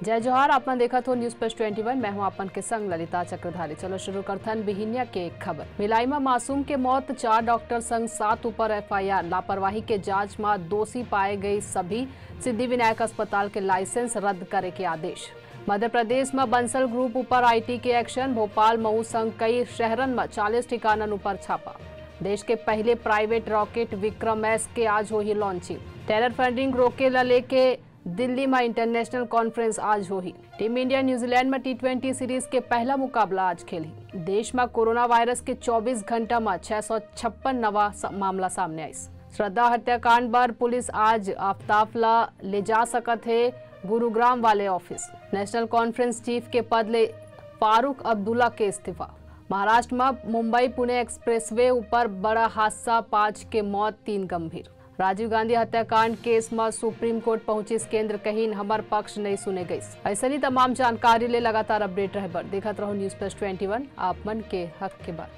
जय जोहार। आपने देखा तो न्यूज प्लस 21। मैं हूं आपन के संग ललिता चक्रधारी। चलो शुरू करथन बिहिनिया के एक खबर। मिलाईमा मासूम के मौत, 4 डॉक्टर संग 7 ऊपर FIR। लापरवाही के जांच में दोषी पाए गए सभी सिद्धिविनायक अस्पताल के लाइसेंस रद्द करे के आदेश। मध्य प्रदेश में बंसल ग्रुप ऊपर IT के एक्शन। भोपाल, मऊ संग कई शहरन में 40 ठिकानन ऊपर छापा। देश के पहले प्राइवेट रॉकेट विक्रम S के आज हो ही लॉन्चिंग। टेरर फंडिंग रोके ला लेके दिल्ली में इंटरनेशनल कॉन्फ्रेंस आज हो ही। टीम इंडिया न्यूजीलैंड में T20 सीरीज के पहला मुकाबला आज खेली। देश में कोरोना वायरस के 24 घंटा में 656 नवा मामला सामने आई। श्रद्धा हत्याकांड पर पुलिस आज आफ्ताफला ले जा सकत है गुरुग्राम वाले ऑफिस। नेशनल कॉन्फ्रेंस चीफ के पद ले फारूक अब्दुल्ला के इस्तीफा। महाराष्ट्र में मुंबई पुणे एक्सप्रेसवे ऊपर बड़ा हादसा, 5 के मौत, 3 गंभीर। राजीव गांधी हत्याकांड केस में सुप्रीम कोर्ट पहुंची केंद्र, कहीं हमार पक्ष नहीं सुने गई। ऐसे ही तमाम जानकारी ले लगातार अपडेट रहे बर देखत रहो न्यूज प्लस 21, आप मन के हक के बात।